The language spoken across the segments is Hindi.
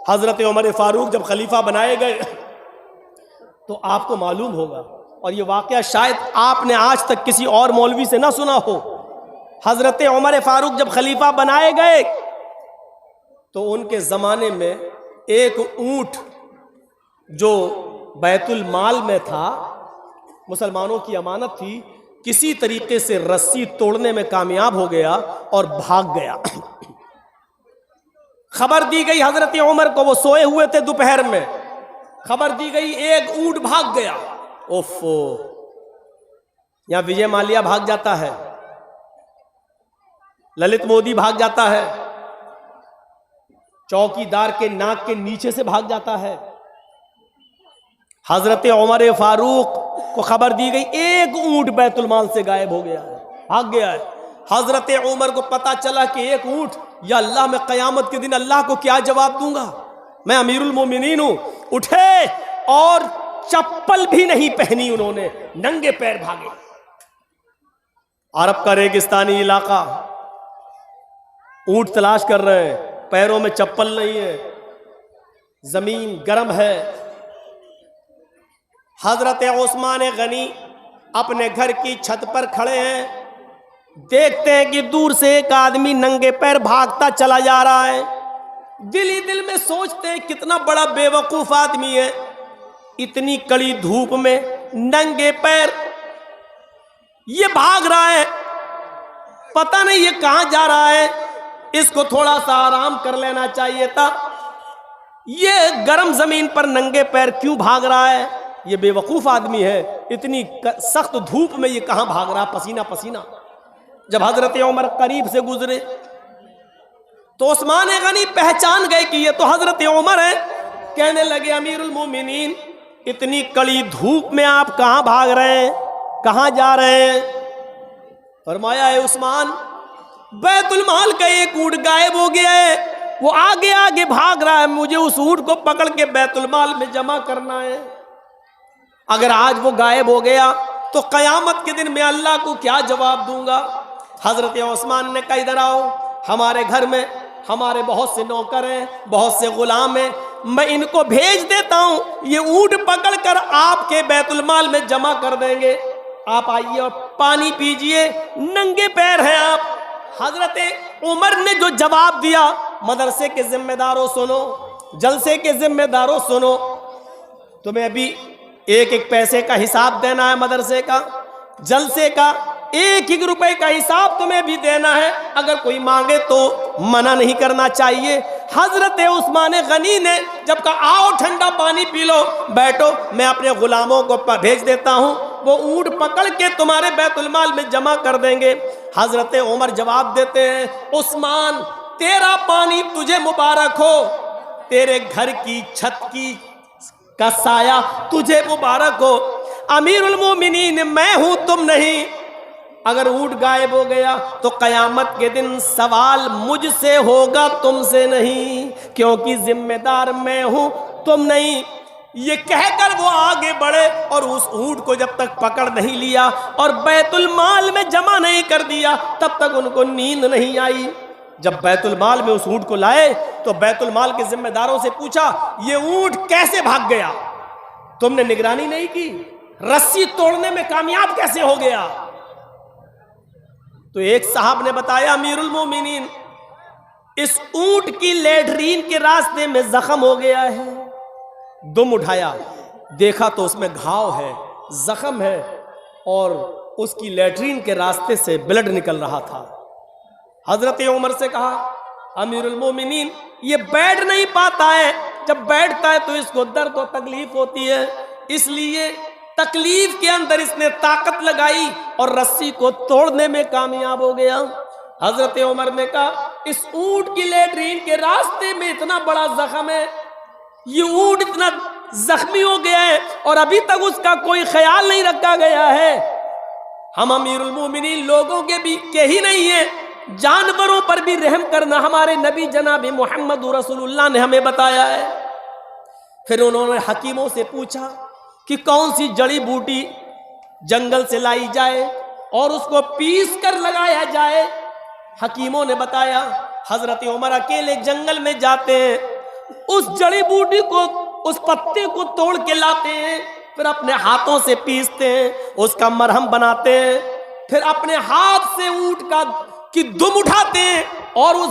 हजरत उमर फारूक जब खलीफा बनाए गए तो आपको मालूम होगा, और ये वाक़या शायद आपने आज तक किसी और मौलवी से ना सुना हो, हजरत उमर फारूक जब खलीफा बनाए गए तो उनके ज़माने में एक ऊँट जो बैतुल माल में था, मुसलमानों की अमानत थी, किसी तरीके से रस्सी तोड़ने में कामयाब हो गया और भाग गया। खबर दी गई हजरत उमर को, वो सोए हुए थे दोपहर में, खबर दी गई एक ऊंट भाग गया। ओफो, यहां विजय माल्या भाग जाता है, ललित मोदी भाग जाता है, चौकीदार के नाक के नीचे से भाग जाता है। हजरत उमर फारूक को खबर दी गई एक ऊंट बैतुल माल से गायब हो गया है, भाग गया है। हजरत उमर को पता चला कि एक ऊंट, या अल्लाह, मैं कयामत के दिन अल्लाह को क्या जवाब दूंगा, मैं अमीरुल मोमिनीन हूं। उठे और चप्पल भी नहीं पहनी उन्होंने, नंगे पैर भागे। अरब का रेगिस्तानी इलाका, ऊंट तलाश कर रहे हैं, पैरों में चप्पल नहीं है, जमीन गर्म है। हजरत उस्मान गनी अपने घर की छत पर खड़े हैं, देखते हैं कि दूर से एक आदमी नंगे पैर भागता चला जा रहा है। दिल ही दिल में सोचते हैं कितना बड़ा बेवकूफ आदमी है, इतनी कड़ी धूप में नंगे पैर ये भाग रहा है, पता नहीं ये कहां जा रहा है, इसको थोड़ा सा आराम कर लेना चाहिए था। ये गर्म जमीन पर नंगे पैर क्यों भाग रहा है, ये बेवकूफ आदमी है, इतनी सख्त धूप में ये कहां भाग रहा, पसीना पसीना। जब हजरत उमर करीब से गुजरे तो उस्मान गनी पहचान गए कि ये तो हजरत उमर है। कहने लगे, अमीरुल मोमिनीन, इतनी कड़ी धूप में आप कहां भाग रहे हैं, कहां जा रहे हैं? फरमाया, है उस्मान, बैतुल माल का एक ऊंट गायब हो गया है, वो आगे आगे भाग रहा है, मुझे उस ऊंट को पकड़ के बैतुल माल में जमा करना है। अगर आज वो गायब हो गया तो कयामत के दिन मैं अल्लाह को क्या जवाब दूंगा? हजरत उस्मान ने कहा, इधर आओ, हमारे घर में हमारे बहुत से नौकर हैं, बहुत से गुलाम हैं, मैं इनको भेज देता हूं, ये ऊंट पकड़ कर आपके बैतुल माल में जमा कर देंगे। आप आइए और पानी पीजिए, नंगे पैर हैं आप। हजरत उमर ने जो जवाब दिया, मदरसे के जिम्मेदारों सुनो, जलसे के जिम्मेदारों सुनो, तुम्हें अभी एक एक पैसे का हिसाब देना है, मदरसे का, जलसे का एक एक रुपए का हिसाब तुम्हें भी देना है, अगर कोई मांगे तो मना नहीं करना चाहिए। हजरत उस्मान गनी ने जब कहा, आओ ठंडा पानी पी लो, बैठो, मैं अपने गुलामों को भेज देता हूं, वो ऊंट पकड़ के तुम्हारे बैतुल माल में जमा कर देंगे। हजरत उमर जवाब देते हैं, उस्मान, तेरा पानी तुझे मुबारक हो, तेरे घर की छत की का साया तुझे मुबारक हो। अमीरुल मोमिनीन मैं हूं, तुम नहीं। अगर ऊंट गायब हो गया तो कयामत के दिन सवाल मुझसे होगा, तुमसे नहीं, क्योंकि जिम्मेदार मैं हूं, तुम नहीं। ये कहकर वो आगे बढ़े और उस ऊंट को जब तक पकड़ नहीं लिया और बैतुल माल में जमा नहीं कर दिया, तब तक उनको नींद नहीं आई। जब बैतुल माल में उस ऊंट को लाए तो बैतुल माल के जिम्मेदारों से पूछा, ये ऊंट कैसे भाग गया? तुमने निगरानी नहीं की, रस्सी तोड़ने में कामयाब कैसे हो गया? तो एक साहब ने बताया, अमीरुल मोमिनीन, इस ऊंट की लेटरीन के रास्ते में जख्म हो गया है। दुम उठाया, देखा तो उसमें घाव है, जख्म है, और उसकी लेटरीन के रास्ते से ब्लड निकल रहा था। हजरत उमर से कहा, अमीरुल मोमिनीन, ये बैठ नहीं पाता है, जब बैठता है तो इसको दर्द और तकलीफ होती है, इसलिए तकलीफ के अंदर इसने ताकत लगाई और रस्सी को तोड़ने में कामयाब हो गया। हजरत उमर ने कहा, इस ऊंट की लेटरीन के रास्ते में इतना बड़ा जख्म है, ये ऊंट इतना जख्मी हो गया है और अभी तक उसका कोई ख्याल नहीं रखा गया है। हम अमीरुल मोमिनीन लोगों के ही नहीं है, जानवरों पर भी रहम करना हमारे नबी जनाब मोहम्मद रसूलुल्लाह ने हमें बताया है। फिर उन्होंने हकीमों से पूछा कि कौन सी जड़ी बूटी जंगल से लाई जाए और उसको पीस कर लगाया जाए। हकीमों ने बताया, हजरत उमर अकेले जंगल में जाते हैं, उस जड़ी बूटी को, उस पत्ते को तोड़ के लाते हैं, फिर अपने हाथों से पीसते हैं, उसका मरहम बनाते हैं, फिर अपने हाथ से ऊंट की दुम उठाते हैं और उस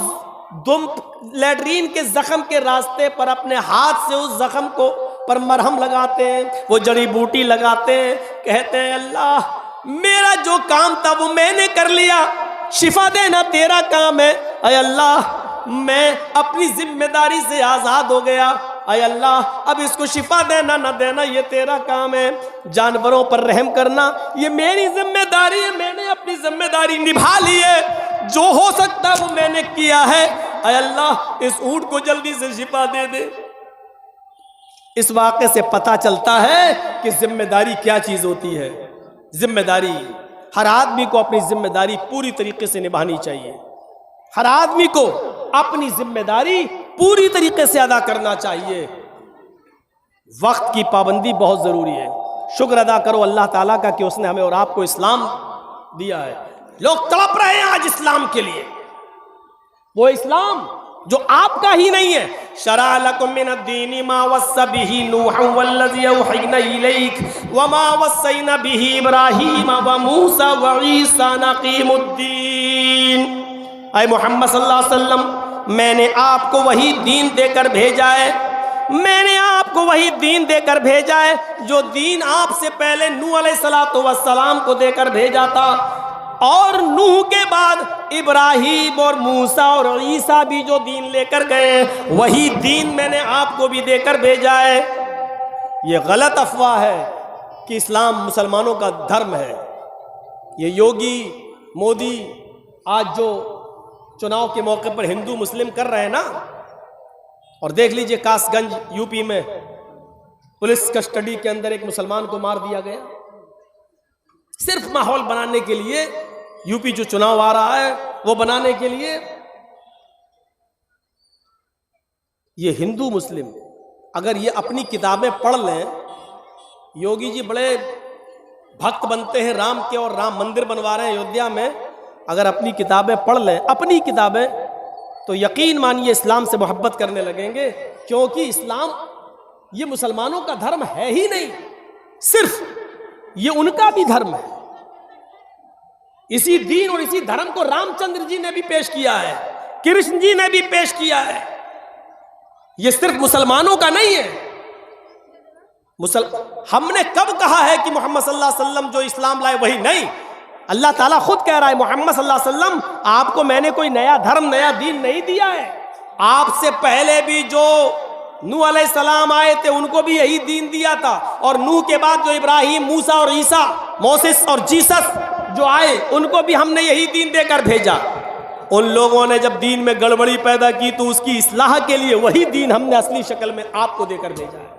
दुम लैट्रीन के जख्म के रास्ते पर अपने हाथ से उस जख्म को पर मरहम लगाते हैं, वो जड़ी बूटी लगाते हैं, कहते हैं अल्लाह मेरा जो काम था वो मैंने कर लिया, शिफा देना तेरा काम है। अय अल्लाह मैं अपनी जिम्मेदारी से आजाद हो गया, अय अल्लाह अब इसको शिफा देना ना देना ये तेरा काम है, जानवरों पर रहम करना ये मेरी जिम्मेदारी है, मैंने अपनी जिम्मेदारी निभा ली है, जो हो सकता वो मैंने किया है, अय अल्लाह इस ऊंट को जल्दी से शिफा दे दे। इस वाक़े से पता चलता है कि जिम्मेदारी क्या चीज होती है। जिम्मेदारी, हर आदमी को अपनी जिम्मेदारी पूरी तरीके से निभानी चाहिए, हर आदमी को अपनी जिम्मेदारी पूरी तरीके से अदा करना चाहिए। वक्त की पाबंदी बहुत जरूरी है। शुक्र अदा करो अल्लाह ताला का कि उसने हमें और आपको इस्लाम दिया है। लोग तड़प रहे हैं आज इस्लाम के लिए, वो इस्लाम जो आपका ही नहीं है। शरा लकुम मिनद्दीनि मा वस्सा बिही नूहन वल्लज़ी औहयना इलैक व मा वस्सैना बिही इब्राहीम व मूसा व ईसा अन अक़ीमुद्दीन। ऐ मोहम्मद सल्लल्लाहु अलैहि वसल्लम मैंने आपको वही दीन देकर भेजा है, मैंने आपको वही दीन देकर भेजा है जो दीन आपसे पहले नूह अलैहिस्सलातु वस्सलाम को देकर भेजा था, और नूह के बाद इब्राहीम और मूसा और ईसा भी जो दीन लेकर गए वही दीन मैंने आपको भी देकर भेजा है। ये गलत अफवाह है कि इस्लाम मुसलमानों का धर्म है। ये योगी मोदी आज जो चुनाव के मौके पर हिंदू मुस्लिम कर रहे हैं ना, और देख लीजिए कासगंज यूपी में पुलिस कस्टडी के अंदर एक मुसलमान को मार दिया गया, सिर्फ माहौल बनाने के लिए। यूपी जो चुनाव आ रहा है वो बनाने के लिए। ये हिंदू मुस्लिम अगर ये अपनी किताबें पढ़ लें, योगी जी बड़े भक्त बनते हैं राम के और राम मंदिर बनवा रहे हैं अयोध्या में, अगर अपनी किताबें पढ़ लें, अपनी किताबें, तो यकीन मानिए इस्लाम से मोहब्बत करने लगेंगे, क्योंकि इस्लाम ये मुसलमानों का धर्म है ही नहीं, सिर्फ ये उनका भी धर्म है। इसी दीन और इसी धर्म को रामचंद्र जी ने भी पेश किया है, कृष्ण जी ने भी पेश किया है। ये सिर्फ मुसलमानों का नहीं है। हमने कब कहा है कि मोहम्मद सल्लल्लाहु अलैहि वसल्लम जो इस्लाम लाए वही नहीं? अल्लाह ताला खुद कह रहा है मोहम्मद सल्लल्लाहु अलैहि वसल्लम आपको मैंने कोई नया धर्म नया दीन नहीं दिया है, आपसे पहले भी जो नूह अलैहिस्सलाम आए थे उनको भी यही दीन दिया था, और नूह के बाद जो इब्राहिम मूसा और ईसा मोसेस और जीसस जो आए उनको भी हमने यही दीन देकर भेजा। उन लोगों ने जब दीन में गड़बड़ी पैदा की तो उसकी इस्लाह के लिए वही दीन हमने असली शक्ल में आपको देकर भेजा है।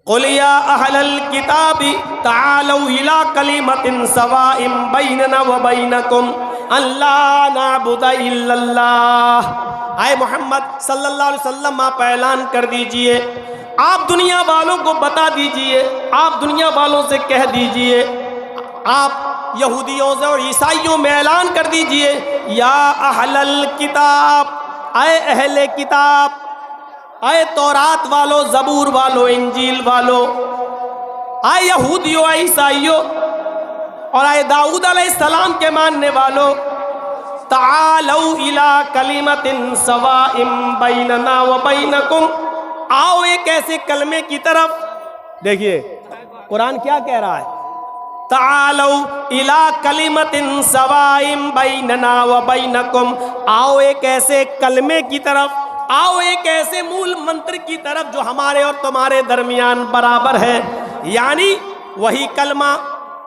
क़ुल या अहलल किताबि तालौ इला कलिमतिन सवाइम बैनना व बैनकुम अल्ला नअबुदा इल्लल्लाह। आए मोहम्मद सल्लल्लाहु अलैहि वसल्लम आप ऐलान कर दीजिए, आप दुनिया वालों को बता दीजिए, आप दुनिया वालों से कह दीजिए, आप यहूदियों से और ईसाइयों में ऐलान कर दीजिए, या अहलल किताब, आए अहले किताब, आए तौरात वालों, जबूर वालों, इंजील वालों, आए यहूदियों, आए ईसाइयों और आए दाऊद अलैहिस्सलाम के मानने वालों, तालौ इला कलिमतिन सवाइम बैनना व बैनकुम, आओ एक ऐसे कलमे की तरफ। देखिए कुरान क्या कह रहा है, तालौ इला कलिमतिन सवाइम बैनना व बैनकुम, आओ एक ऐसे कलमे की तरफ, आओ एक ऐसे मूल मंत्र की तरफ जो हमारे और तुम्हारे दरमियान बराबर है, यानी वही कलमा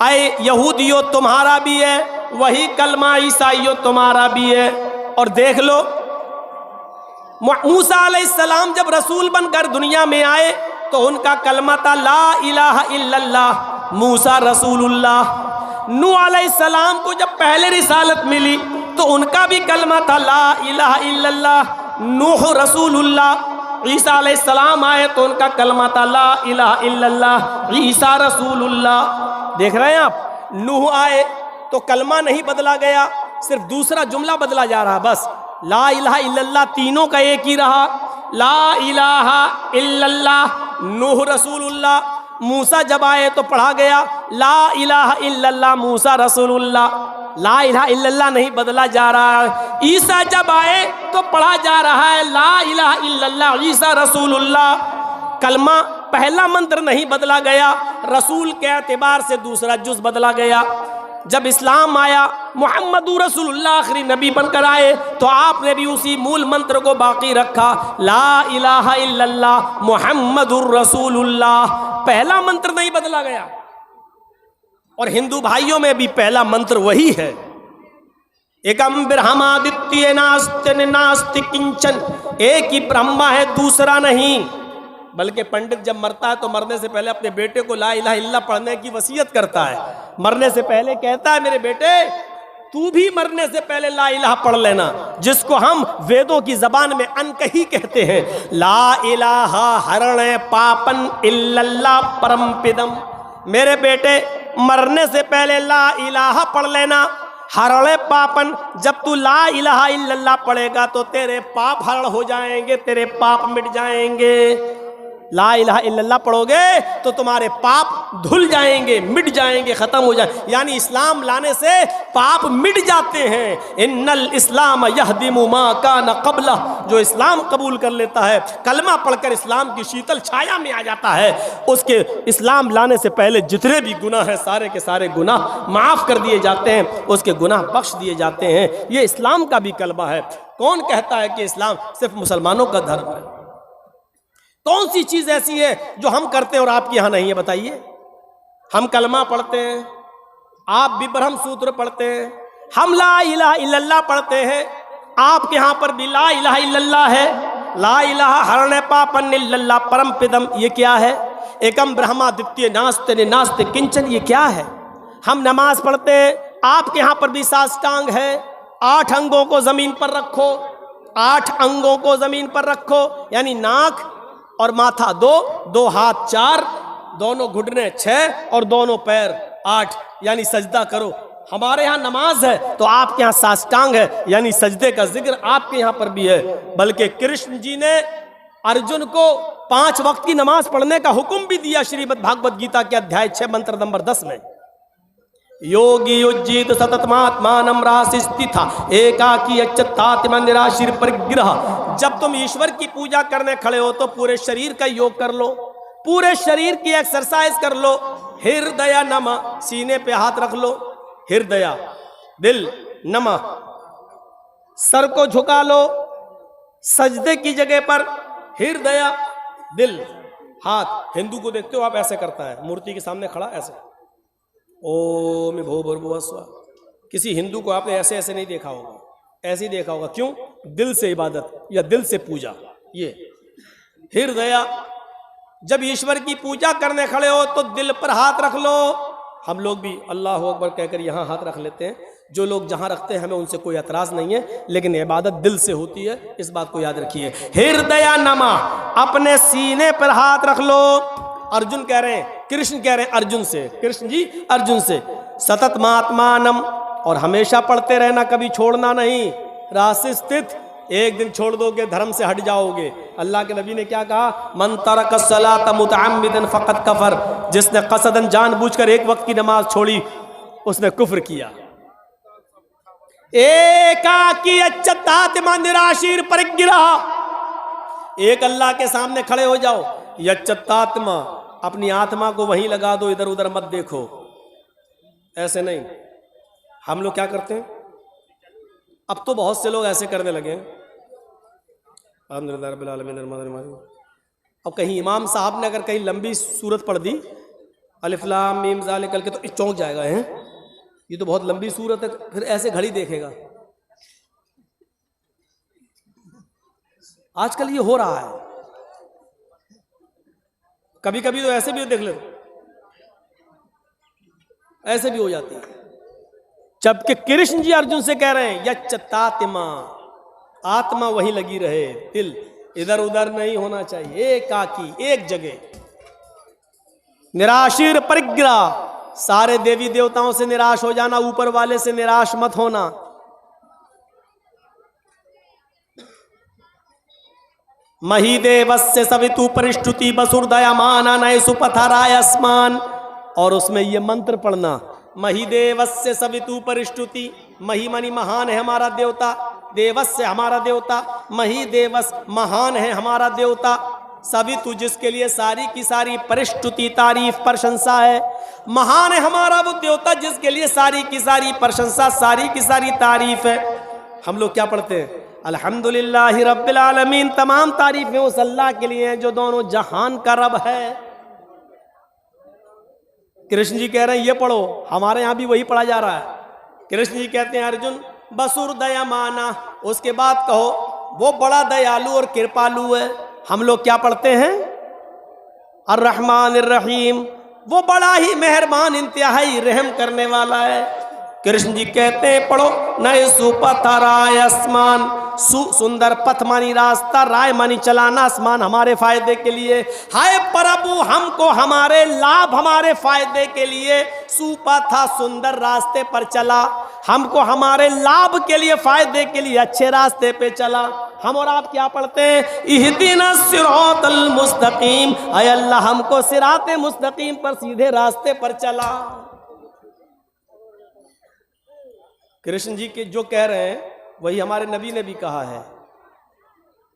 आए यहूदियों तुम्हारा भी है, वही कलमा ईसाइयों तुम्हारा भी है। और देख लो मूसा अलैहिस्सलाम जब रसूल बनकर दुनिया में आए तो उनका कलमा था ला इलाहा इल्लल्लाह, मूसा रसूलुल्लाह। नूह अलैहिस्सलाम को जब पहले रिसालत मिली तो उनका भी कलमा था ला इलाहा इल्लल्लाह, नूह रसूलुल्लाह। ईसा अलैहिस्सलाम आए तो उनका कलमा था ला इलाहा इल्लल्लाह, ईसा रसूलुल्लाह। देख रहे हैं आप, नूह आए तो कलमा नहीं बदला गया, सिर्फ दूसरा जुमला बदला जा रहा, बस ला इलाहा इल्लल्लाह तीनों का एक ही रहा। ला इलाहा इल्लल्लाह नूह रसूलुल्लाह, मूसा जब आए तो पढ़ा गया ला इलाहा इल्लल्लाह मूसा रसूलुल्लाह, ला इलाहा इल्लल्लाह नहीं बदला जा रहा है। ईसा जब आए तो पढ़ा जा रहा है ला इलाहा इल्लल्लाह ईसा रसूलुल्लाह। कलमा पहला मंत्र नहीं बदला गया, रसूल के एतबार से दूसरा जुज बदला गया। जब इस्लाम आया, मुहम्मदुर रसूलुल्लाह आखिरी नबी बनकर आए, तो आपने भी उसी मूल मंत्र को बाकी रखा, ला इलाहा इल्लल्लाह मुहम्मदुर रसूलुल्लाह। पहला मंत्र नहीं बदला गया। और हिंदू भाइयों में भी पहला मंत्र वही है, एकम ब्रह्मादित्य नास्ति नास्ति किंचन, एक ही ब्रह्मा है दूसरा नहीं। बल्कि पंडित जब मरता है तो मरने से पहले अपने बेटे को ला इलाहा इल्लल्लाह पढ़ने की वसीयत करता है। मरने से पहले कहता है मेरे बेटे तू भी मरने से पहले ला इलाहा पढ़ लेना, जिसको हम वेदों की जबान में अनकही कहते हैं। ला इलाहा हरणे पापन इल्लल्लाह परमपिदम। मेरे बेटे मरने से पहले ला इलाहा पढ़ लेना, हरणे पापन। जब तू ला इलाहा इल्लल्लाह पढ़ेगा तो तेरे पाप हरण हो जाएंगे, तेरे पाप मिट जाएंगे। ला इलाहा इल्लल्लाह पढ़ोगे तो तुम्हारे पाप धुल जाएंगे, मिट जाएंगे, खत्म हो जाएंगे। यानी इस्लाम लाने से पाप मिट जाते हैं। इन्नल इस्लाम यहदिमु मा कान क़ब्ला, जो इस्लाम कबूल कर लेता है, कलमा पढ़कर इस्लाम की शीतल छाया में आ जाता है, उसके इस्लाम लाने से पहले जितने भी गुनाह हैं सारे के सारे गुनाह माफ़ कर दिए जाते हैं, उसके गुनाह बख्श दिए जाते हैं। ये इस्लाम का भी कलमा है। कौन कहता है कि इस्लाम सिर्फ मुसलमानों का धर्म है? कौन सी चीज ऐसी है जो हम करते हैं और आपके यहां नहीं है? बताइए। हम कलमा पढ़ते हैं, आप भी ब्रह्म सूत्र पढ़ते हैं, हम ला इलाहा इल्लल्लाह पढ़ते हैं, आपके यहां पर भी ला इलाहा इल्लल्लाह है। ला इलाहा हरणे पापन इल्लल्लाह परमपिदम, ये क्या है? एकम ब्रह्मादित्य नास्ति नास्ति किंचन, ये क्या है? हम नमाज पढ़ते हैं, आपके यहां पर भी साष्टांग है। 8 अंगों को जमीन पर रखो, 8 अंगों को जमीन पर रखो, यानी नाक और माथा 2, 2 हाथ 4, दोनों घुटने 6 और दोनों पैर 8, यानी सजदा करो। हमारे यहाँ नमाज है तो आपके यहाँ साष्टांग है, यानी सजदे का जिक्र आपके यहाँ पर भी है। बल्कि कृष्ण जी ने अर्जुन को 5 वक्त की नमाज पढ़ने का हुक्म भी दिया श्रीमद् भागवत गीता के अध्याय 6 मंत्र नंबर 10 में। योगी युज्जित सततमात्मानं रासिस्थिता एकाकी अच्युतात्मा निराशीर परिग्रह। जब तुम ईश्वर की पूजा करने खड़े हो तो पूरे शरीर का योग कर लो, पूरे शरीर की एक्सरसाइज कर लो। हृदय नमः, सीने पे हाथ रख लो, हृदय दिल नमः, सर को झुका लो सजदे की जगह पर, हृदय दिल हाथ। हिंदू को देखते हो आप ऐसे करता है, मूर्ति के सामने खड़ा ऐसे, ओम भूर्भुवः स्वः। किसी हिंदू को आपने ऐसे ऐसे नहीं देखा होगा, ऐसे ही देखा होगा। क्यों? दिल से इबादत या दिल से पूजा। ये हृदय, जब ईश्वर की पूजा करने खड़े हो तो दिल पर हाथ रख लो। हम लोग भी अल्लाह अकबर कहकर यहाँ हाथ रख लेते हैं। जो लोग जहाँ रखते हैं हमें उनसे कोई एतराज़ नहीं है, लेकिन इबादत दिल से होती है, इस बात को याद रखिए। हृदय नमः, अपने सीने पर हाथ रख लो। अर्जुन कह रहे हैं, कृष्ण कह रहे हैं अर्जुन से, कृष्ण जी अर्जुन से, सतत महात्मानम, और हमेशा पढ़ते रहना, कभी छोड़ना नहीं। राशि स्थित, एक दिन छोड़ दोगे धर्म से हट जाओगे। अल्लाह के नबी ने क्या कहा? मन तरक सलात मुतअम्मिदन फकत कफर, जिसने कसदन जानबूझकर एक वक्त की नमाज छोड़ी उसने कुफ्र किया। एकाकी अच्युतात्मा निराशीर परिग्रह, एक अल्लाह के सामने खड़े हो जाओ। यच्युतात्मा, अपनी आत्मा को वहीं लगा दो, इधर उधर मत देखो। ऐसे नहीं। हम लोग क्या करते हैं? अब तो बहुत से लोग ऐसे करने लगे। अब कहीं इमाम साहब ने अगर कहीं लंबी सूरत पढ़ दी, अलिफ लाम मीम ज़ालिकल के, तो चौंक जाएगा, है ये तो बहुत लंबी सूरत है, फिर ऐसे घड़ी देखेगा। आजकल ये हो रहा है। कभी कभी तो ऐसे भी देख ले, ऐसे भी हो जाती है। जबकि कृष्ण जी अर्जुन से कह रहे हैं यच्युतात्मा, आत्मा वहीं लगी रहे, दिल इधर उधर नहीं होना चाहिए, एकाकी एक जगह। निराशीर परिग्रह, सारे देवी देवताओं से निराश हो जाना, ऊपर वाले से निराश मत होना। मही देवस्य सवितु परिष्टुति बसुर्दयमाना नय सुपथराय अस्मान। और उसमें ये मंत्र पढ़ना, मही देवस्य सवितु परिष्टुति, मही मनी महान है हमारा देवता, देवस्य हमारा देवता, मही देवस महान है हमारा देवता, सवितु जिसके लिए सारी की सारी परिष्टुति तारीफ प्रशंसा है, महान है हमारा वो देवता जिसके लिए सारी की सारी प्रशंसा सारी की सारी तारीफ है। हम लोग क्या पढ़ते हैं? अल्हम्दुलिल्लाहि रब्बिल आलमीन। तमाम तारीफें उस अल्लाह के लिए हैं जो दोनों जहान का रब है। कृष्ण जी कह रहे हैं ये पढ़ो, हमारे यहाँ भी वही पढ़ा जा रहा है। कृष्ण जी कहते हैं अर्जुन बसुर दयामाना, उसके बाद कहो वो बड़ा दयालु और कृपालु है। हम लोग क्या पढ़ते हैं? अर्रहमान अर्रहीम, वो बड़ा ही मेहरबान इंतहाई रहम करने वाला है। कृष्ण जी कहते हैं पढ़ो नए सुपथराय आसमान, सुंदर पथ मानी रास्ता, राय मानी चलाना, आसमान हमारे फायदे के लिए। हाय प्रभु हमको हमारे लाभ हमारे फायदे के लिए सुपथा सुंदर रास्ते पर चला, हमको हमारे लाभ के लिए फायदे के लिए अच्छे रास्ते पे चला। हम और आप क्या पढ़ते हैं? इहदिना सिरातल मुस्तकीम, अय अल्लाह हमको सिराते मुस्तकीम पर सीधे रास्ते पर चला। कृष्ण जी के जो कह रहे हैं वही हमारे नबी ने भी कहा है।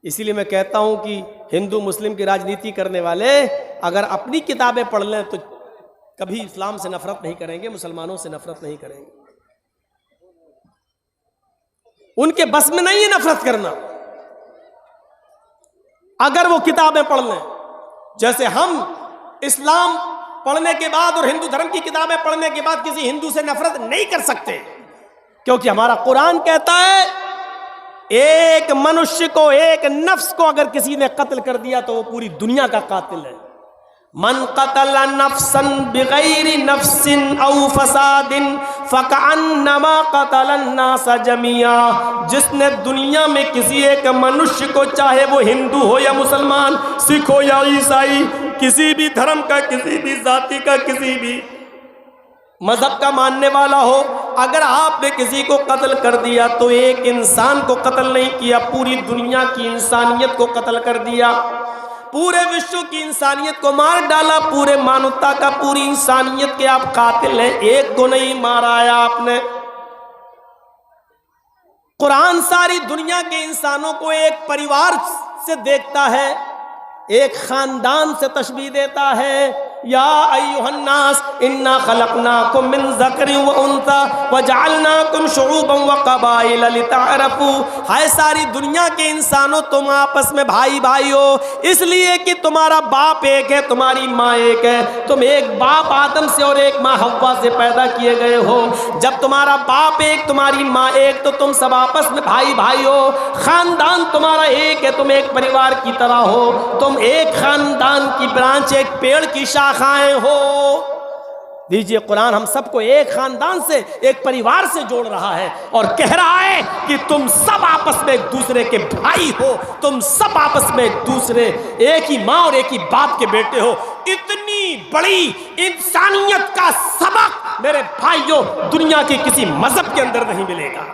इसीलिए मैं कहता हूं कि हिंदू मुस्लिम की राजनीति करने वाले अगर अपनी किताबें पढ़ लें तो कभी इस्लाम से नफरत नहीं करेंगे, मुसलमानों से नफरत नहीं करेंगे। उनके बस में नहीं है नफरत करना अगर वो किताबें पढ़ लें। जैसे हम इस्लाम पढ़ने के बाद और हिंदू धर्म की किताबें पढ़ने के बाद किसी हिंदू से नफरत नहीं कर सकते, क्योंकि हमारा कुरान कहता है एक मनुष्य को, एक नफ्स को अगर किसी ने कत्ल कर दिया तो वो पूरी दुनिया का कातिल है। मन कतल नफ्सन बिगैरि नफ्सिन औ फसादिन फकअन्नमा कतल अन्नास जमिया। जिसने दुनिया में किसी एक मनुष्य को, चाहे वो हिंदू हो या मुसलमान, सिख हो या ईसाई, किसी भी धर्म का, किसी भी जाति का, किसी भी मजहब का मानने वाला हो, अगर आपने किसी को कत्ल कर दिया तो एक इंसान को कत्ल नहीं किया, पूरी दुनिया की इंसानियत को कत्ल कर दिया, पूरे विश्व की इंसानियत को मार डाला, पूरे मानवता का, पूरी इंसानियत के आप कातिल हैं। एक को नहीं मारा है आपने। कुरान सारी दुनिया के इंसानों को एक परिवार से देखता है, एक खानदान से तशबीह देता है। या अय्युहन्नास इन्ना खलकनाकुम मिन ज़करिन व उन्सा व जअलनाकुम शुऊबन व क़बाइल लितअरफू। हाय सारी दुनिया के इंसानों, तुम आपस में भाई भाई हो इसलिए कि तुम्हारा बाप एक है, तुम्हारी माँ एक है। तुम एक बाप आदम से और एक माँ हव्वा से पैदा किए गए हो। जब तुम्हारा बाप एक, तुम्हारी माँ एक, तो तुम सब आपस में भाई भाई हो। खानदान तुम्हारा एक है, तुम एक परिवार की तरह हो, तुम एक खानदान की ब्रांच, एक पेड़ की शाखाएं हो। दीजिए, कुरान हम सबको एक खानदान से, एक परिवार से जोड़ रहा है और कह रहा है कि तुम सब आपस में एक दूसरे के भाई हो, तुम सब आपस में एक दूसरे, एक ही माँ और एक ही बाप के बेटे हो। इतनी बड़ी इंसानियत का सबक मेरे भाइयों दुनिया के किसी मजहब के अंदर नहीं मिलेगा।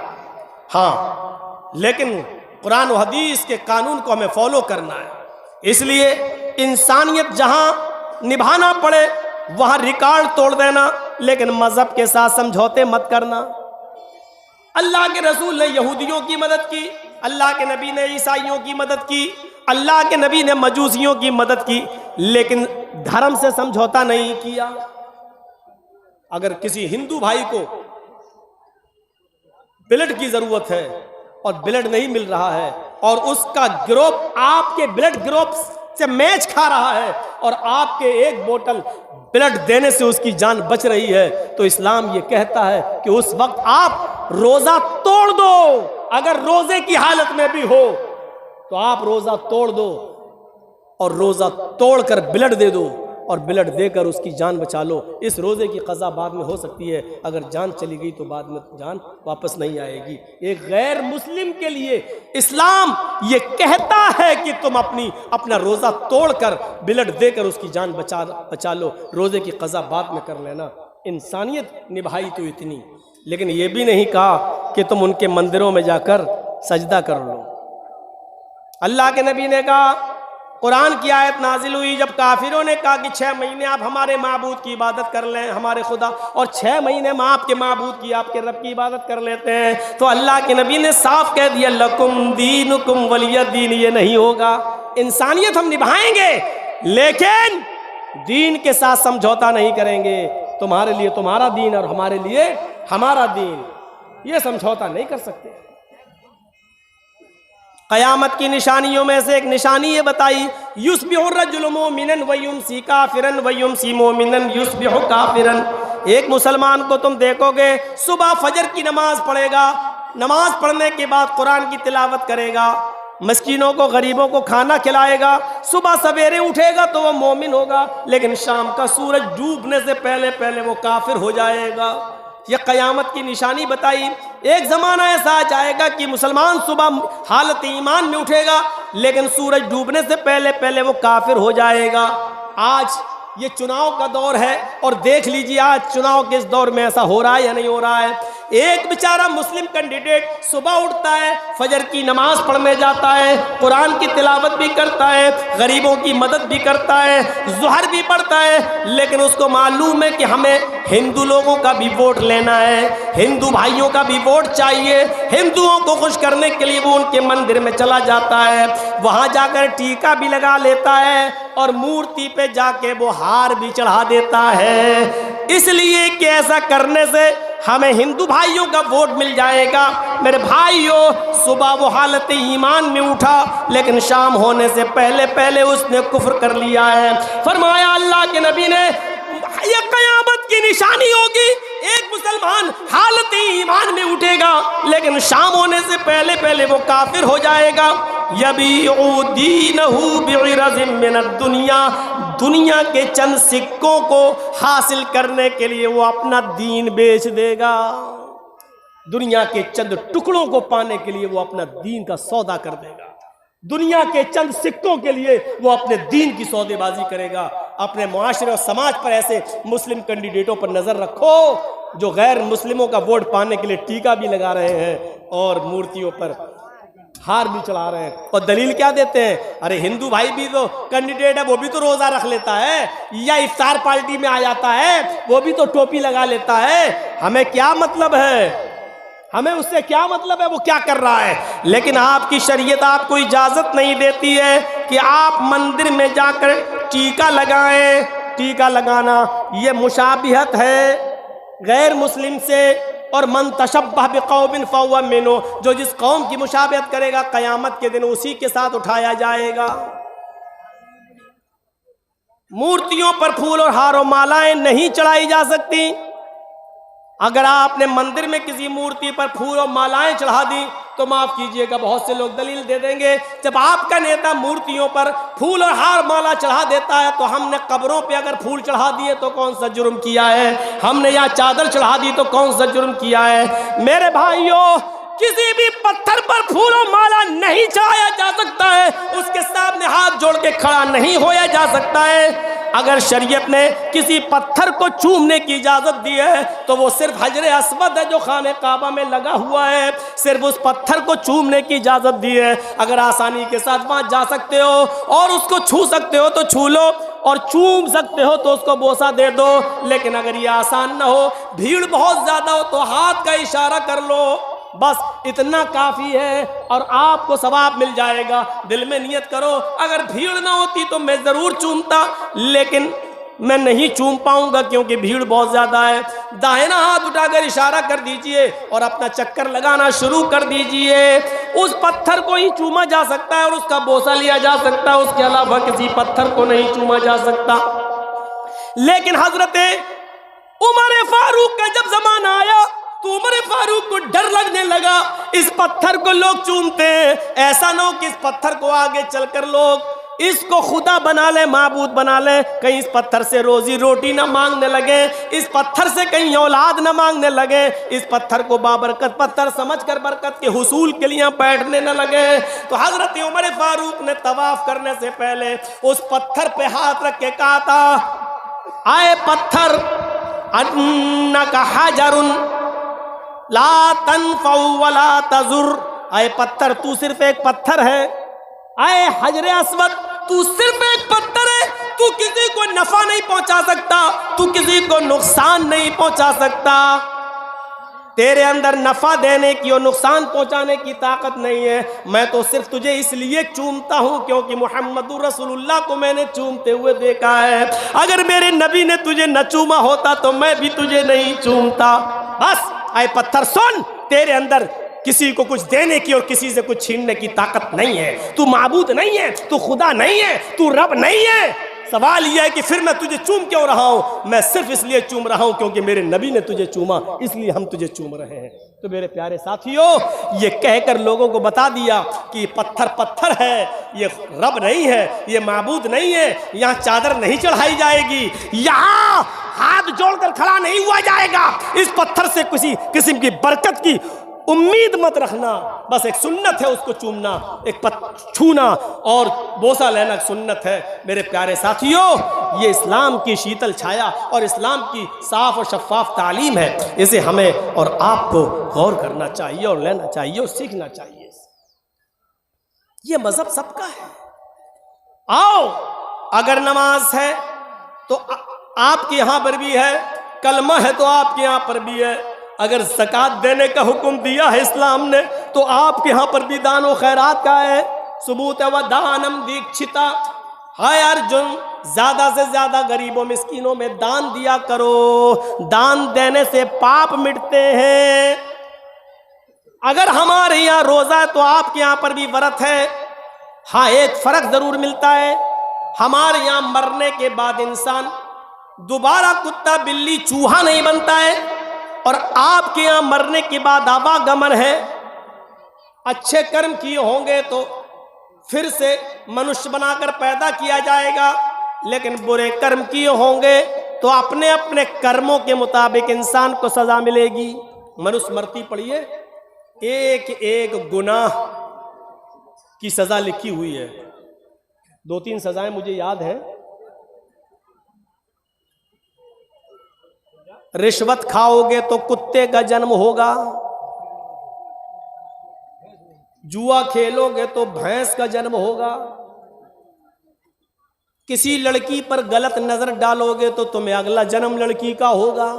हाँ, लेकिन कुरान और हदीस के कानून को हमें फॉलो करना है। इसलिए इंसानियत जहां निभाना पड़े वहां रिकॉर्ड तोड़ देना, लेकिन मजहब के साथ समझौते मत करना। अल्लाह के रसूल ने यहूदियों की मदद की, अल्लाह के नबी ने ईसाइयों की मदद की, अल्लाह के नबी ने मजूसियों की मदद की, लेकिन धर्म से समझौता नहीं किया। अगर किसी हिंदू भाई को ब्लड की जरूरत है और ब्लड नहीं मिल रहा है और उसका ग्रुप आपके ब्लड ग्रुप से मैच खा रहा है और आपके एक बोतल ब्लड देने से उसकी जान बच रही है, तो इस्लाम ये कहता है कि उस वक्त आप रोजा तोड़ दो। अगर रोजे की हालत में भी हो तो आप रोजा तोड़ दो और रोजा तोड़कर ब्लड दे दो और ब्लड देकर उसकी जान बचा लो। इस रोजे की कज़ा बाद में हो सकती है, अगर जान चली गई तो बाद में जान वापस नहीं आएगी। एक गैर मुस्लिम के लिए इस्लाम ये कहता है कि तुम अपना रोजा तोड़कर ब्लड देकर उसकी जान बचा लो, रोजे की कज़ा बाद में कर लेना। इंसानियत निभाई तो इतनी, लेकिन ये भी नहीं कहा कि तुम उनके मंदिरों में जाकर सजदा कर लो। अल्लाह के नबी ने कहा, कुरान की आयत नाजिल हुई जब काफिरों ने कहा कि 6 महीने आप हमारे माबूद की इबादत कर लें, हमारे खुदा, और 6 महीने हम आपके माबूद की, आपके रब की इबादत कर लेते हैं, तो अल्लाह के नबी ने साफ कह दिया, लकुम दीनुकुम वलिय दीन, ये नहीं होगा। इंसानियत हम निभाएंगे लेकिन दीन के साथ समझौता नहीं करेंगे। तुम्हारे लिए तुम्हारा दीन और हमारे लिए हमारा दीन, ये समझौता नहीं कर सकते। क़यामत की निशानियों में से एक निशानी ये बताई, युस्बिहु रजुलु मोमिनन व युमसी काफिरन व युमसी मोमिनन युस्बिहु काफिरन। एक मुसलमान को तुम देखोगे सुबह फजर की नमाज पढ़ेगा, नमाज पढ़ने के बाद कुरान की तिलावत करेगा, मस्कीनों को गरीबों को खाना खिलाएगा, सुबह सवेरे उठेगा तो वह मोमिन होगा, लेकिन शाम का सूरज डूबने से पहले पहले वो काफिर हो जाएगा। यह क़यामत की निशानी बताई। एक ज़माना ऐसा आ जाएगा कि मुसलमान सुबह हालत ईमान में उठेगा लेकिन सूरज डूबने से पहले पहले वो काफिर हो जाएगा। आज ये चुनाव का दौर है और देख लीजिए आज चुनाव के इस दौर में ऐसा हो रहा है या नहीं हो रहा है। एक बेचारा मुस्लिम कैंडिडेट सुबह उठता है, फजर की नमाज पढ़ने जाता है, कुरान की तिलावत भी करता है, गरीबों की मदद भी करता है, ज़ुहर भी पढ़ता है, लेकिन उसको मालूम है कि हमें हिंदू लोगों का भी वोट लेना है, हिंदू भाइयों का भी वोट चाहिए। हिंदुओं को खुश करने के लिए वो उनके मंदिर में चला जाता है, वहाँ जाकर टीका भी लगा लेता है और मूर्ति पे जाके वो हार भी चढ़ा देता है, इसलिए कि ऐसा करने से हमें हिंदू भाइयों का वोट मिल जाएगा। मेरे भाइयों, सुबह वो हालत ईमान में उठा लेकिन शाम होने से पहले पहले उसने कुफ्र कर लिया है। फरमाया अल्लाह के नबी ने, ये क़यामत की निशानी होगी, एक मुसलमान हालत ईमान में उठेगा लेकिन शाम होने से पहले पहले वो काफिर हो जाएगा। यबीउ दीनहु बिइरज़िम मिनद दुनिया, दुनिया के चंद सिक्कों को हासिल करने के लिए वो अपना दीन बेच देगा। दुनिया के चंद टुकड़ों को पाने के लिए वो अपना दीन का सौदा कर देगा। दुनिया के चंद सिक्कों के लिए वो अपने दीन की सौदेबाजी करेगा। अपने मुआशरे और समाज पर ऐसे मुस्लिम कैंडिडेटों पर नजर रखो जो गैर मुस्लिमों का वोट पाने के लिए टीका भी लगा रहे हैं और मूर्तियों पर हार भी चढ़ा रहे हैं। और दलील क्या देते हैं, अरे हिंदू भाई भी तो कैंडिडेट है, वो भी तो रोजा रख लेता है या इफ्तार पार्टी में आ जाता है, वो भी तो टोपी लगा लेता है, हमें क्या मतलब है, हमें उससे क्या मतलब है वो क्या कर रहा है। लेकिन आपकी शरीयत आपको इजाजत नहीं देती है कि आप मंदिर में जाकर टीका लगाएं। टीका लगाना ये मुशाबिहत है गैर मुस्लिम से, और मन तशब्बह बिक़ौमिन फहुव मिन्हुम, जो जिस कौम की मुशाबिहत करेगा क़यामत के दिन उसी के साथ उठाया जाएगा। मूर्तियों पर फूल और हार और मालाएं नहीं चढ़ाई जा सकती। अगर आपने मंदिर में किसी मूर्ति पर फूल और मालाएं चढ़ा दी तो माफ कीजिएगा बहुत से लोग दलील दे देंगे, जब आपका नेता मूर्तियों पर फूल और हार माला चढ़ा देता है तो हमने कब्रों पे अगर फूल चढ़ा दिए तो कौन सा जुर्म किया है, हमने यहाँ चादर चढ़ा दी तो कौन सा जुर्म किया है। मेरे भाइयों, किसी भी पत्थर पर फूल और माला नहीं चढ़ाया जा सकता है, उसके सामने हाथ जोड़ के खड़ा नहीं होया जा सकता है। अगर शरीयत ने किसी पत्थर को चूमने की इजाजत दी है तो वो सिर्फ हजरे अस्वद है जो खाने काबा में लगा हुआ है, सिर्फ उस पत्थर को चूमने की इजाजत दी है। अगर आसानी के साथ वहां जा सकते हो और उसको छू सकते हो तो छू लो, और चूम सकते हो तो उसको बोसा दे दो। लेकिन अगर ये आसान ना हो, भीड़ बहुत ज्यादा हो, तो हाथ का इशारा कर लो, बस इतना काफी है और आपको सवाब मिल जाएगा। दिल में नियत करो, अगर भीड़ ना होती तो मैं जरूर चूमता, लेकिन मैं नहीं चूम पाऊंगा क्योंकि भीड़ बहुत ज्यादा है। दाहिना हाथ उठाकर इशारा कर दीजिए और अपना चक्कर लगाना शुरू कर दीजिए। उस पत्थर को ही चूमा जा सकता है और उसका बोसा लिया जा सकता है, उसके अलावा किसी पत्थर को नहीं चूमा जा सकता। लेकिन हजरत उमर फारूक का जब जमाना आया तो उमर फारूक को डर लगने लगा, इस पत्थर को लोग चूमते हैं, ऐसा ना हो कि इस पत्थर को आगे चलकर लोग इसको खुदा बना ले, माबूद बना ले, कहीं इस पत्थर से रोजी रोटी ना मांगने लगे, इस पत्थर से कहीं औलाद ना मांगने लगे, इस पत्थर को बाबरकत पत्थर समझकर बरकत के हुसूल के लिए बैठने न लगे। तो हजरत उमर फारूक ने तवाफ करने से पहले उस पत्थर पे हाथ रख के कहा था, आए पत्थर, अन्नका हजरुन ला तनफउ वला तजुर, आए पत्थर तू सिर्फ एक पत्थर है, आए हजरे अस्वद, तू सिर्फ एक पत्थर है, तू किसी को नफा नहीं पहुंचा सकता, तू किसी को नुकसान नहीं पहुंचा सकता। तेरे अंदर नफा देने की और नुकसान पहुंचाने की ताकत नहीं है। मैं तो सिर्फ तुझे इसलिए चूमता हूं क्योंकि मुहम्मदुर रसूलुल्लाह को मैंने चूमते हुए देखा है। अगर मेरे नबी ने तुझे न चूमा होता तो मैं भी तुझे नहीं चूमता। बस आए पत्थर सुन, तेरे अंदर किसी को कुछ देने की और किसी से कुछ छीनने की ताकत नहीं है। तू माबूद नहीं है, तू खुदा नहीं है, तू रब नहीं है। सवाल यह है कि फिर मैं तुझे चूम क्यों रहा हूं? मैं सिर्फ इसलिए चूम रहा हूं क्योंकि मेरे नबी ने तुझे चूमा, इसलिए हम तुझे चूम रहे हैं। तो मेरे प्यारे साथियों, ये कहकर लोगों को बता दिया कि पत्थर पत्थर है, ये रब नहीं है, ये माबूद नहीं है, यहाँ चादर नहीं चढ़ाई जाएगी, यहाँ हाथ जोड़कर खड़ा नहीं हुआ जाएगा, इस पत्थर से किसी किस्म की बरकत की उम्मीद मत रखना। बस एक सुन्नत है उसको चूमना, एक छूना और बोसा लेना सुन्नत है। मेरे प्यारे साथियों, ये इस्लाम की शीतल छाया और इस्लाम की साफ और शफाफ तालीम है। इसे हमें और आपको गौर करना चाहिए और लेना चाहिए और सीखना चाहिए। ये मजहब सबका है। आओ, अगर नमाज है तो आपके यहाँ पर भी है, कलमा है तो आपके यहाँ पर भी है, अगर ज़कात देने का हुक्म दिया है इस्लाम ने तो आपके यहाँ पर भी दान व खैरात का है। सबूत व दानम दीक्षिता, हाय अर्जुन, ज़्यादा से ज़्यादा गरीबों मिस्कीनों में दान दिया करो, दान देने से पाप मिटते हैं। अगर हमारे यहाँ रोज़ा है तो आपके यहाँ पर भी व्रत है। हाँ, एक फ़र्क ज़रूर मिलता है, हमारे यहाँ मरने के बाद इंसान दोबारा कुत्ता बिल्ली चूहा नहीं बनता है और आपके यहाँ मरने के बाद आवागमन है। अच्छे कर्म किए होंगे तो फिर से मनुष्य बनाकर पैदा किया जाएगा, लेकिन बुरे कर्म किए होंगे तो अपने अपने कर्मों के मुताबिक इंसान को सजा मिलेगी। मनुस्मृति पढ़िए, एक एक गुनाह की सजा लिखी हुई है। 2-3 सजाएं मुझे याद है। रिश्वत खाओगे तो कुत्ते का जन्म होगा, जुआ खेलोगे तो भैंस का जन्म होगा, किसी लड़की पर गलत नजर डालोगे तो तुम्हें अगला जन्म लड़की का होगा,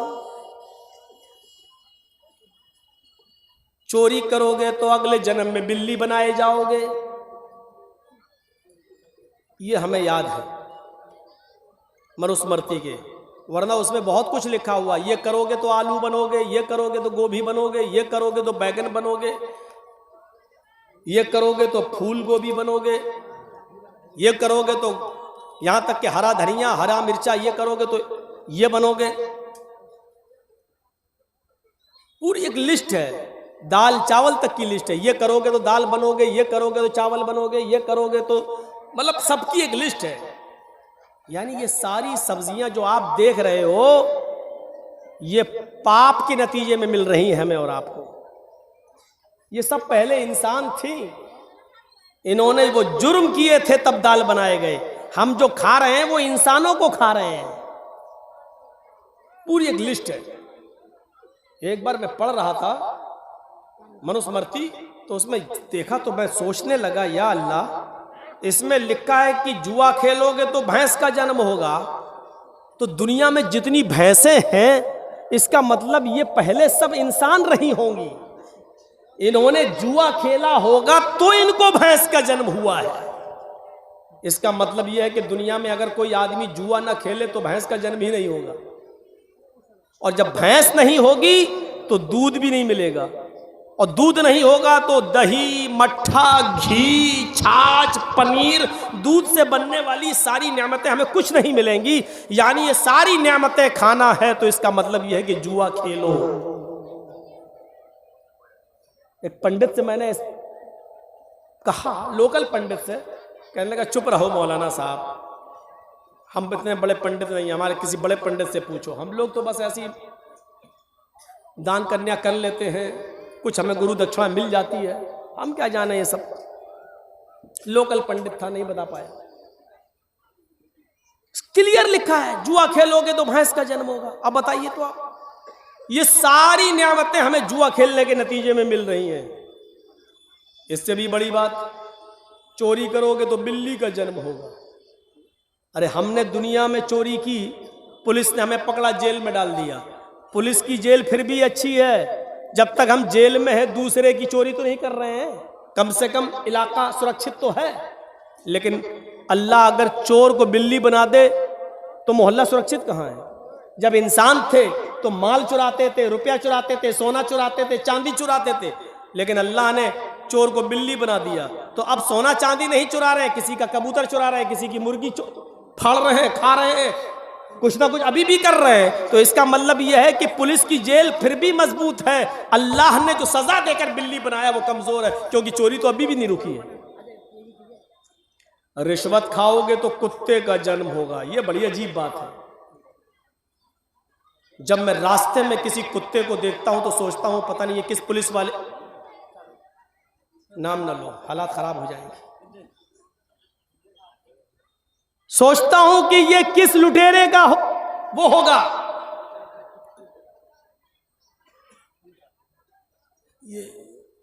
चोरी करोगे तो अगले जन्म में बिल्ली बनाए जाओगे। ये हमें याद है मनुस्मृति के, वरना उसमें बहुत कुछ लिखा हुआ। ये करोगे तो आलू बनोगे, ये करोगे तो गोभी बनोगे, ये करोगे तो बैगन बनोगे, ये करोगे तो फूल गोभी बनोगे, ये करोगे तो यहां तक कि हरा धनिया, हरा मिर्चा, ये करोगे तो ये बनोगे। पूरी एक लिस्ट है, दाल चावल तक की लिस्ट है। ये करोगे तो दाल बनोगे, ये करोगे तो चावल बनोगे, ये करोगे तो मतलब सबकी एक लिस्ट है। यानी ये सारी सब्जियां जो आप देख रहे हो ये पाप के नतीजे में मिल रही हैं हमें और आपको। ये सब पहले इंसान थी, इन्होंने वो जुर्म किए थे तब दाल बनाए गए। हम जो खा रहे हैं वो इंसानों को खा रहे हैं। पूरी एक लिस्ट है। एक बार मैं पढ़ रहा था मनुस्मृति, तो उसमें देखा तो मैं सोचने लगा, या अल्लाह, इसमें लिखा है कि जुआ खेलोगे तो भैंस का जन्म होगा। तो दुनिया में जितनी भैंसें हैं इसका मतलब ये पहले सब इंसान रही होंगी। इन्होंने जुआ खेला होगा तो इनको भैंस का जन्म हुआ है। इसका मतलब यह है कि दुनिया में अगर कोई आदमी जुआ ना खेले तो भैंस का जन्म ही नहीं होगा, और जब भैंस नहीं होगी तो दूध भी नहीं मिलेगा, और दूध नहीं होगा तो दही, मट्ठा, घी, छाछ, पनीर, दूध से बनने वाली सारी नेमतें हमें कुछ नहीं मिलेंगी। यानी ये सारी नेमतें खाना है, तो इसका मतलब यह है कि जुआ खेलो। एक पंडित से मैंने कहा, लोकल पंडित से, कहने लगा चुप रहो मौलाना साहब, हम इतने बड़े पंडित नहीं, हमारे किसी बड़े पंडित से पूछो, हम लोग तो बस ऐसी दान कन्या कर लेते हैं, कुछ हमें गुरु दक्षिणा मिल जाती है, हम क्या जाने ये सब। लोकल पंडित था, नहीं बता पाया। क्लियर लिखा है जुआ खेलोगे तो भैंस का जन्म होगा। अब बताइए तो आप, ये सारी नियामतें हमें जुआ खेलने के नतीजे में मिल रही हैं। इससे भी बड़ी बात, चोरी करोगे तो बिल्ली का जन्म होगा। अरे हमने दुनिया में चोरी की, पुलिस ने हमें पकड़ा, जेल में डाल दिया। पुलिस की जेल फिर भी अच्छी है, जब तक हम जेल में हैं दूसरे की चोरी तो नहीं कर रहे हैं, कम से कम इलाका सुरक्षित तो है। लेकिन अल्लाह अगर चोर को बिल्ली बना दे तो मोहल्ला सुरक्षित कहाँ है? जब इंसान थे तो माल चुराते थे, रुपया चुराते थे, सोना चुराते थे, चांदी चुराते थे, लेकिन अल्लाह ने चोर को बिल्ली बना दिया तो अब सोना चांदी नहीं चुरा रहे हैं, किसी का कबूतर चुरा रहे हैं, किसी की मुर्गी फाड़ रहे हैं, खा रहे हैं, कुछ ना कुछ अभी भी कर रहे हैं। तो इसका मतलब यह है कि पुलिस की जेल फिर भी मजबूत है, अल्लाह ने जो सजा देकर बिल्ली बनाया वो कमजोर है, क्योंकि चोरी तो अभी भी नहीं रुकी है। रिश्वत खाओगे तो कुत्ते का जन्म होगा, ये बड़ी अजीब बात है। जब मैं रास्ते में किसी कुत्ते को देखता हूं तो सोचता हूं पता नहीं ये किस पुलिस वाले, नाम ना लो हालात खराब हो जाएंगे, सोचता हूं कि ये किस लुटेरे का वो होगा। ये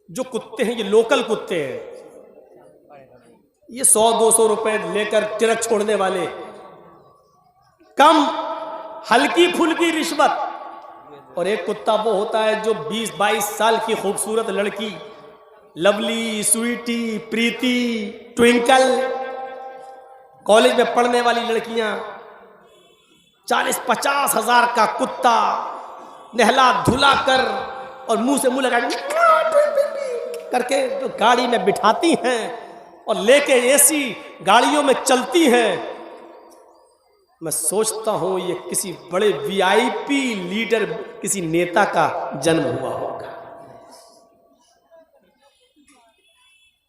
जो कुत्ते हैं ये लोकल कुत्ते हैं, ये 100-200 रुपए लेकर तिरक छोड़ने वाले, कम हल्की फुल्की रिश्वत। और एक कुत्ता वो होता है जो 20-22 साल की खूबसूरत लड़की, लवली, स्वीटी, प्रीति, ट्विंकल, कॉलेज में पढ़ने वाली लड़कियां, 40-50 हजार का कुत्ता नहला धुला कर और मुंह से मुंह लगा करके तो गाड़ी में बिठाती हैं और लेके एसी गाड़ियों में चलती हैं। मैं सोचता हूं ये किसी बड़े वीआईपी लीडर, किसी नेता का जन्म हुआ होगा।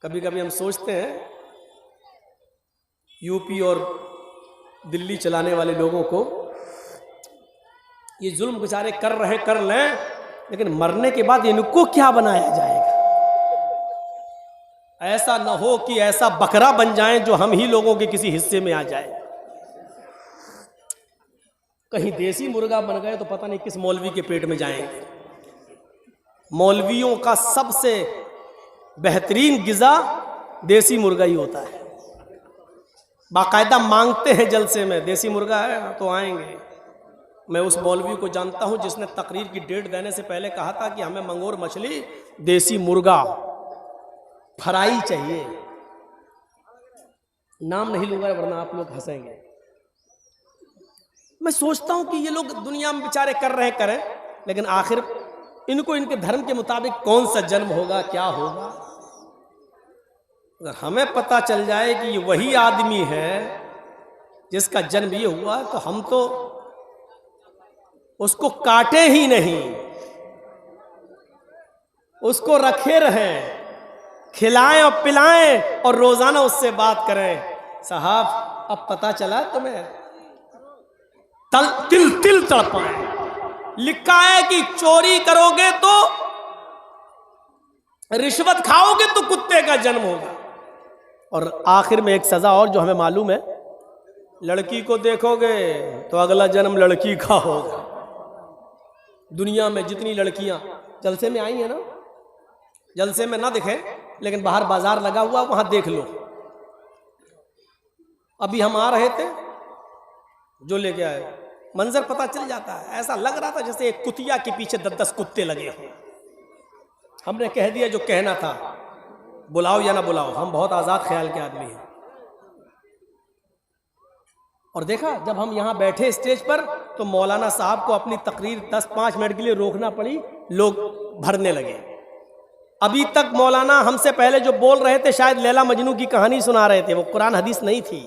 कभी कभी हम सोचते हैं यूपी और दिल्ली चलाने वाले लोगों को ये जुल्म बेचारे कर रहे कर लें, लेकिन मरने के बाद इनको क्या बनाया जाएगा? ऐसा न हो कि ऐसा बकरा बन जाएं जो हम ही लोगों के किसी हिस्से में आ जाए। कहीं देसी मुर्गा बन गए तो पता नहीं किस मौलवी के पेट में जाएंगे। मौलवियों का सबसे बेहतरीन गिज़ा देसी मुर्गा ही होता है। बाकायदा मांगते हैं जलसे में, देसी मुर्गा है तो आएंगे। मैं उस मौलवी को जानता हूं जिसने तकरीर की डेट देने से पहले कहा था कि हमें मंगोर मछली, देसी मुर्गा, फ्राई चाहिए। नाम नहीं लूंगा वरना आप लोग हंसेंगे। मैं सोचता हूं कि ये लोग दुनिया में बेचारे कर रहे करें, लेकिन आखिर इनको इनके धर्म के मुताबिक कौन सा जन्म होगा, क्या होगा? अगर हमें पता चल जाए कि ये वही आदमी है जिसका जन्म ये हुआ तो हम तो उसको काटे ही नहीं, उसको रखे रहें, खिलाएं और पिलाएं और रोजाना उससे बात करें। साहब अब पता चला तुम्हें, तिल तिल तड़पाएं। लिखा है कि चोरी करोगे तो, रिश्वत खाओगे तो कुत्ते का जन्म होगा। और आखिर में एक सजा और जो हमें मालूम है, लड़की को देखोगे तो अगला जन्म लड़की का होगा। दुनिया में जितनी लड़कियां जलसे में आई हैं ना, जलसे में ना दिखे लेकिन बाहर बाजार लगा हुआ वहां देख लो। अभी हम आ रहे थे, जो लेके आए मंजर पता चल जाता है। ऐसा लग रहा था जैसे एक कुतिया के पीछे 10-10 कुत्ते लगे हों। हमने कह दिया जो कहना था, बुलाओ या ना बुलाओ, हम बहुत आजाद ख्याल के आदमी हैं। और देखा जब हम यहाँ बैठे स्टेज पर तो मौलाना साहब को अपनी तकरीर 10-5 मिनट के लिए रोकना पड़ी, लोग भरने लगे। अभी तक मौलाना हमसे पहले जो बोल रहे थे शायद लैला मजनू की कहानी सुना रहे थे, वो कुरान हदीस नहीं थी।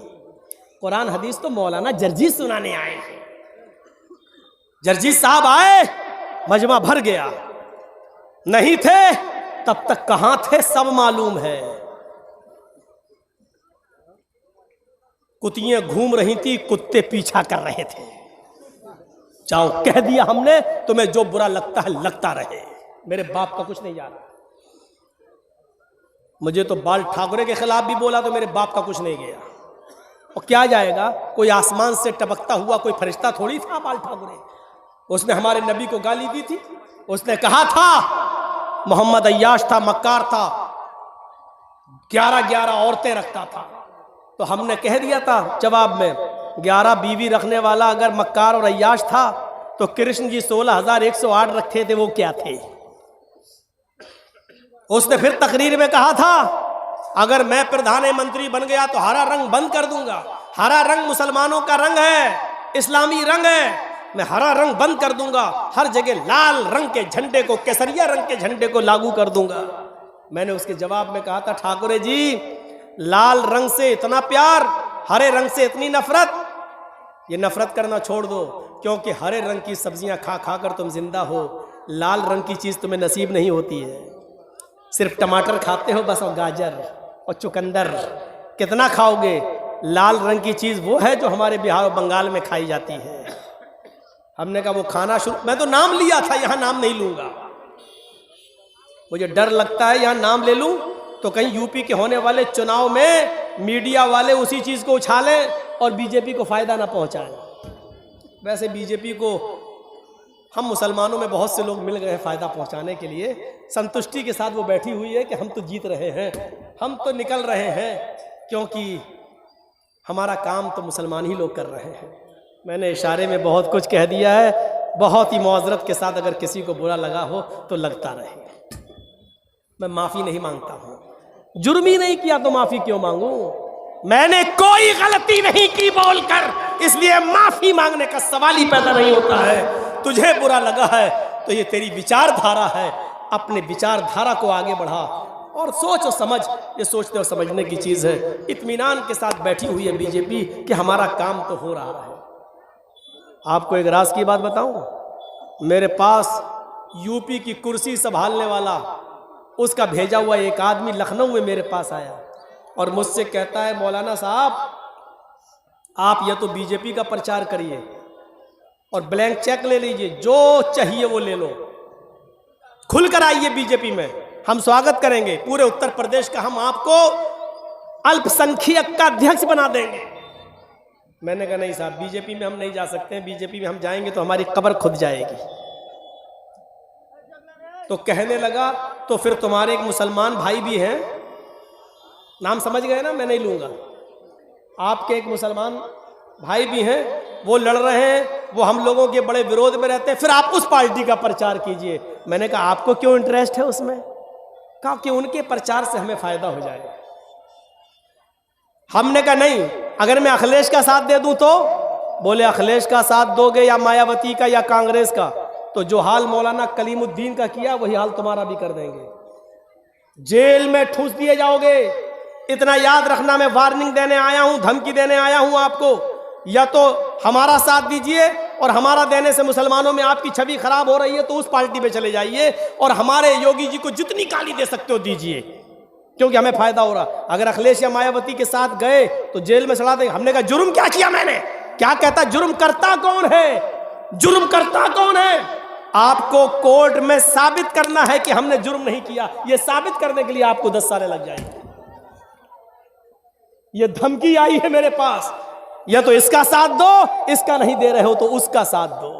कुरान हदीस तो मौलाना जर्जीस सुनाने आए हैं। जर्जीस साहब आए, मजमा भर गया। नहीं थे तब तक कहां थे सब मालूम है। कुतियां घूम रही थी, कुत्ते पीछा कर रहे थे। जाओ कह दिया हमने, तुम्हें जो बुरा लगता है लगता रहे, मेरे बाप का कुछ नहीं जाना। मुझे तो बाल ठाकुरे के खिलाफ भी बोला तो मेरे बाप का कुछ नहीं गया। और क्या जाएगा, कोई आसमान से टपकता हुआ कोई फरिश्ता थोड़ी था बाल ठाकुरे। उसने हमारे नबी को गाली दी थी, उसने कहा था मोहम्मद अय्याश था, मक्कार था, 11 औरतें रखता था। तो हमने कह दिया था जवाब में, 11 बीवी रखने वाला अगर मक्कार और अय्याश था तो कृष्ण जी 16,108 रखे थे, वो क्या थे? उसने फिर तकरीर में कहा था, अगर मैं प्रधानमंत्री बन गया तो हरा रंग बंद कर दूंगा। हरा रंग मुसलमानों का रंग है, इस्लामी रंग है, मैं हरा रंग बंद कर दूंगा, हर जगह लाल रंग के झंडे को, केसरिया रंग के झंडे को लागू कर दूंगा। मैंने उसके जवाब में कहा था, ठाकुरे जी लाल रंग से इतना प्यार, हरे रंग से इतनी नफरत, ये नफरत करना छोड़ दो, क्योंकि हरे रंग की सब्जियां खा खा कर तुम जिंदा हो, लाल रंग की चीज तुम्हें नसीब नहीं होती है। सिर्फ टमाटर खाते हो बस, और गाजर और चुकंदर, कितना खाओगे? लाल रंग की चीज वो है जो हमारे बिहार और बंगाल में खाई जाती है। हमने कहा वो खाना शुरू, मैं तो नाम लिया था, यहां नाम नहीं लूंगा, मुझे डर लगता है यहां नाम ले लूं तो कहीं यूपी के होने वाले चुनाव में मीडिया वाले उसी चीज को उछालें और बीजेपी को फायदा ना पहुंचाएं। वैसे बीजेपी को हम मुसलमानों में बहुत से लोग मिल गए हैं फायदा पहुंचाने के लिए, संतुष्टि के साथ वो बैठी हुई है कि हम तो जीत रहे हैं, हम तो निकल रहे हैं, क्योंकि हमारा काम तो मुसलमान ही लोग कर रहे हैं। मैंने इशारे में बहुत कुछ कह दिया है, बहुत ही मुआज़रत के साथ अगर किसी को बुरा लगा हो तो लगता रहे। मैं माफ़ी नहीं मांगता हूँ, जुर्म ही नहीं किया तो माफ़ी क्यों मांगू? मैंने कोई गलती नहीं की बोलकर, इसलिए माफ़ी मांगने का सवाल ही पैदा नहीं होता है। तुझे बुरा लगा है तो ये तेरी विचारधारा है, अपने विचारधारा को आगे बढ़ा और सोच और समझ, ये सोचते और समझने की चीज़ है। इत्मीनान के साथ बैठी हुई है बीजेपी कि हमारा काम तो हो रहा है। आपको एक राज की बात बताऊं, मेरे पास यूपी की कुर्सी संभालने वाला, उसका भेजा हुआ एक आदमी लखनऊ में मेरे पास आया और मुझसे कहता है, मौलाना साहब आप या तो बीजेपी का प्रचार करिए और ब्लैंक चेक ले लीजिए, जो चाहिए वो ले लो, खुलकर आइए बीजेपी में, हम स्वागत करेंगे पूरे उत्तर प्रदेश का, हम आपको अल्पसंख्यक का अध्यक्ष बना देंगे। मैंने कहा नहीं साहब, बीजेपी में हम नहीं जा सकते हैं, बीजेपी में हम जाएंगे तो हमारी कब्र खुद जाएगी। तो कहने लगा, तो फिर तुम्हारे एक मुसलमान भाई भी हैं, नाम समझ गए ना, मैं नहीं लूंगा, आपके एक मुसलमान भाई भी हैं, वो लड़ रहे हैं, वो हम लोगों के बड़े विरोध में रहते हैं, फिर आप उस पार्टी का प्रचार कीजिए। मैंने कहा आपको क्यों इंटरेस्ट है उसमें? कहा कि उनके प्रचार से हमें फायदा हो जाएगा। हमने कहा नहीं, अगर मैं अखिलेश का साथ दे दूं तो? बोले अखिलेश का साथ दोगे या मायावती का या कांग्रेस का, तो जो हाल मौलाना कलीमुद्दीन का किया वही हाल तुम्हारा भी कर देंगे, जेल में ठूस दिए जाओगे। इतना याद रखना, मैं वार्निंग देने आया हूं, धमकी देने आया हूं आपको, या तो हमारा साथ दीजिए और हमारा देने से मुसलमानों में आपकी छवि खराब हो रही है तो उस पार्टी पे चले जाइए और हमारे योगी जी को जितनी गाली दे सकते हो दीजिए, क्योंकि हमें फायदा हो रहा। अगर अखिलेश या मायावती के साथ गए तो जेल में चला देंगे। हमने कहा जुर्म क्या किया मैंने? क्या कहता, जुर्म करता कौन है? जुर्म करता कौन है? आपको कोर्ट में साबित करना है कि हमने जुर्म नहीं किया, यह साबित करने के लिए आपको 10 साल लग जाएंगे। यह धमकी आई है मेरे पास, या तो इसका साथ दो, इसका नहीं दे रहे हो तो उसका साथ दो।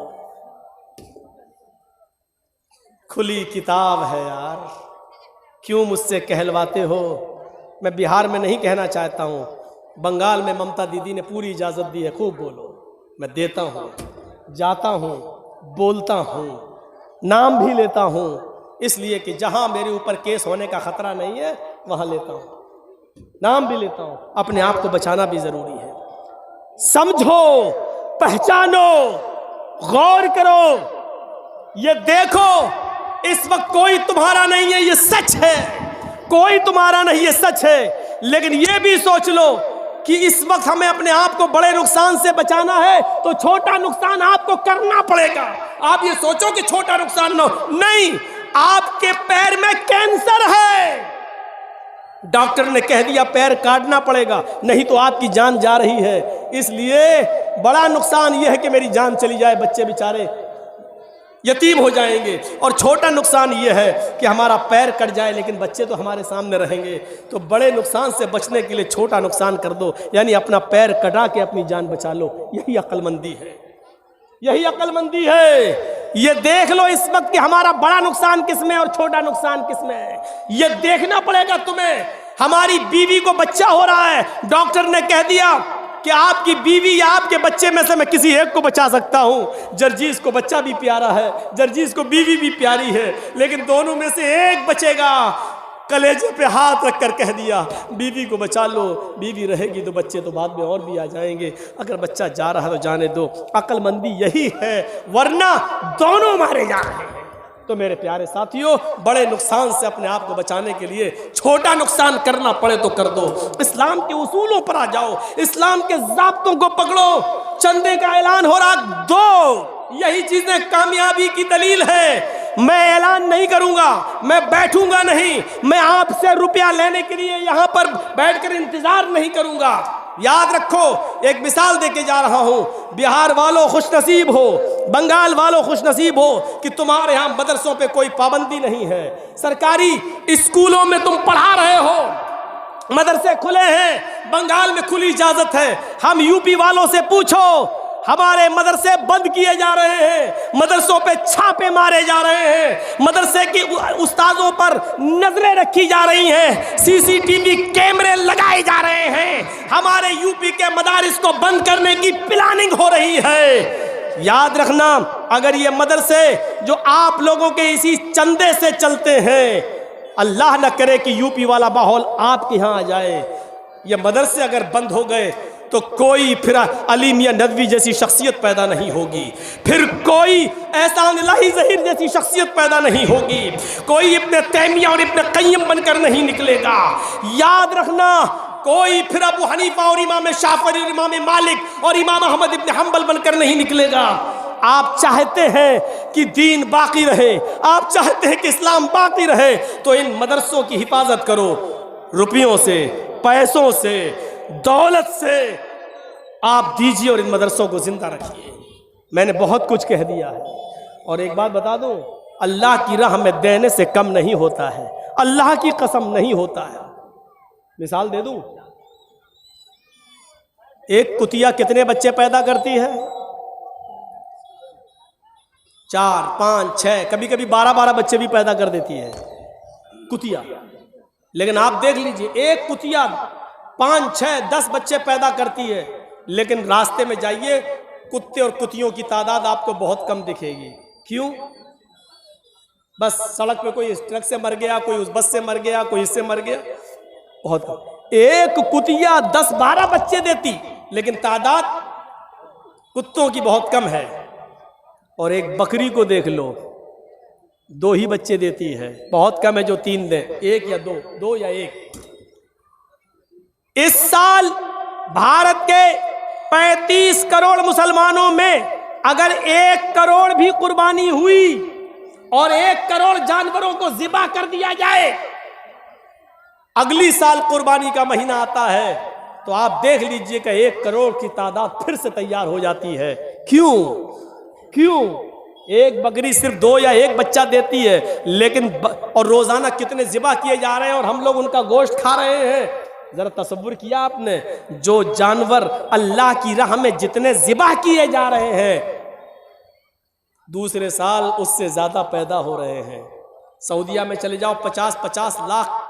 खुली किताब है यार, क्यों मुझसे कहलवाते हो? मैं बिहार में नहीं कहना चाहता हूं, बंगाल में ममता दीदी ने पूरी इजाजत दी है, खूब बोलो, मैं देता हूं, जाता हूं, बोलता हूं, नाम भी लेता हूं, इसलिए कि जहां मेरे ऊपर केस होने का खतरा नहीं है वहां लेता हूं, नाम भी लेता हूं। अपने आप को बचाना भी जरूरी है। समझो, पहचानो, गौर करो, ये देखो, इस वक्त कोई तुम्हारा नहीं है, ये सच है, कोई तुम्हारा नहीं, ये सच है। लेकिन ये भी सोच लो कि इस वक्त हमें अपने आप को बड़े नुकसान से बचाना है तो छोटा नुकसान आपको करना पड़ेगा। आप ये सोचो कि छोटा नुकसान ना हो, नहीं, आपके पैर में कैंसर है, डॉक्टर ने कह दिया पैर काटना पड़ेगा, नहीं तो आपकी जान जा रही है। इसलिए बड़ा नुकसान यह है कि मेरी जान चली जाए, बच्चे बेचारे यतीम हो जाएंगे, और छोटा नुकसान यह है कि हमारा पैर कट जाए लेकिन बच्चे तो हमारे सामने रहेंगे। तो बड़े नुकसान से बचने के लिए छोटा नुकसान कर दो, यानी अपना पैर कटा के अपनी जान बचा लो। यही अक्लमंदी है, यही अक्लमंदी है। ये देख लो इस वक्त कि हमारा बड़ा नुकसान किसमें और छोटा नुकसान किसमें है, ये देखना पड़ेगा तुम्हें। हमारी बीवी को बच्चा हो रहा है, डॉक्टर ने कह दिया कि आपकी बीवी या आपके बच्चे में से मैं किसी एक को बचा सकता हूं। जर्जीस को बच्चा भी प्यारा है, जर्जीस को बीवी भी प्यारी है, लेकिन दोनों में से एक बचेगा। कलेजे पे हाथ रखकर कह दिया बीवी को बचा लो, बीवी रहेगी तो बच्चे तो बाद में और भी आ जाएंगे, अगर बच्चा जा रहा है तो जाने दो। अक्लमंदी यही है, वरना दोनों मारे जा रहे हैं। तो मेरे प्यारे साथियों, बड़े नुकसान से अपने आप को बचाने के लिए छोटा नुकसान करना पड़े तो कर दो। इस्लाम के उसूलों पर आ जाओ, इस्लाम के ज़ाब्तों को पकड़ो। चंदे का ऐलान हो रहा, दो, यही चीजें कामयाबी की दलील है। मैं ऐलान नहीं करूंगा, मैं बैठूंगा नहीं, मैं आपसे रुपया लेने के लिए यहां पर बैठकर इंतजार नहीं करूंगा। याद रखो, एक मिसाल देके जा रहा हूं, बिहार वालों खुशनसीब हो, बंगाल वालों खुशनसीब हो कि तुम्हारे यहां मदरसों पे कोई पाबंदी नहीं है। सरकारी स्कूलों में तुम पढ़ा रहे हो, मदरसे खुले हैं, बंगाल में खुली इजाजत है। हम यूपी वालों से पूछो, हमारे मदरसे बंद किए जा रहे हैं, मदरसों पे छापे मारे जा रहे हैं, मदरसे के उस्तादों पर नजरें रखी जा रही हैं, सीसीटीवी कैमरे लगाए जा रहे हैं, हमारे यूपी के मदारिस को बंद करने की प्लानिंग हो रही है। याद रखना, अगर ये मदरसे जो आप लोगों के इसी चंदे से चलते हैं, अल्लाह न करे कि यूपी वाला माहौल आपके यहाँ आ जाए, ये मदरसे अगर बंद हो गए तो कोई फिर अली मियां नदवी जैसी शख्सियत पैदा नहीं होगी, फिर कोई एहसान इलाही ज़हीर जैसी शख्सियत पैदा नहीं होगी, कोई इब्ने तैमिया और इब्ने क़य्यिम बनकर नहीं निकलेगा। याद रखना, कोई फिर अबू हनीफा और इमाम शाफ़िई और इमाम मालिक और इमाम अहमद इब्ने हम्बल बनकर नहीं निकलेगा। आप चाहते हैं कि दीन बाकी रहे, आप चाहते हैं कि इस्लाम बाकी रहे, तो इन मदरसों की हिफाजत करो, रुपयों से, पैसों से, दौलत से आप दीजिए और इन मदरसों को जिंदा रखिए। मैंने बहुत कुछ कह दिया है, और एक बात बता दूं, अल्लाह की राह में देने से कम नहीं होता है, अल्लाह की कसम नहीं होता है। मिसाल दे दूं, एक कुतिया कितने बच्चे पैदा करती है? 4, 5, 6, कभी कभी 12-12 बच्चे भी पैदा कर देती है कुतिया। लेकिन आप देख लीजिए, एक कुतिया 5, 6, 10 बच्चे पैदा करती है, लेकिन रास्ते में जाइए, कुत्ते और कुतियों की तादाद आपको बहुत कम दिखेगी। क्यों? बस सड़क पे कोई इस ट्रक से मर गया, कोई उस बस से मर गया, कोई इससे मर गया, बहुत कम। एक कुतिया 10-12 बच्चे देती, लेकिन तादाद कुत्तों की बहुत कम है। और एक बकरी को देख लो, 2 ही बच्चे देती है, बहुत कम है जो 3 दे, 1 या 2 या 1। इस साल भारत के 35 करोड़ मुसलमानों में अगर 1 करोड़ भी कुर्बानी हुई और 1 करोड़ जानवरों को ज़िबा कर दिया जाए, अगली साल कुर्बानी का महीना आता है तो आप देख लीजिए कि 1 करोड़ की तादाद फिर से तैयार हो जाती है। क्यों? एक बकरी सिर्फ 2 या 1 बच्चा देती है, लेकिन और रोजाना कितने ज़िबा किए जा रहे हैं और हम लोग उनका गोश्त खा रहे हैं। जरा तसव्वुर किया आपने, जो जानवर अल्लाह की राह में जितने ज़िबा किए जा रहे हैं, दूसरे साल उससे ज्यादा पैदा हो रहे हैं। सऊदिया में चले जाओ, 50-50 लाख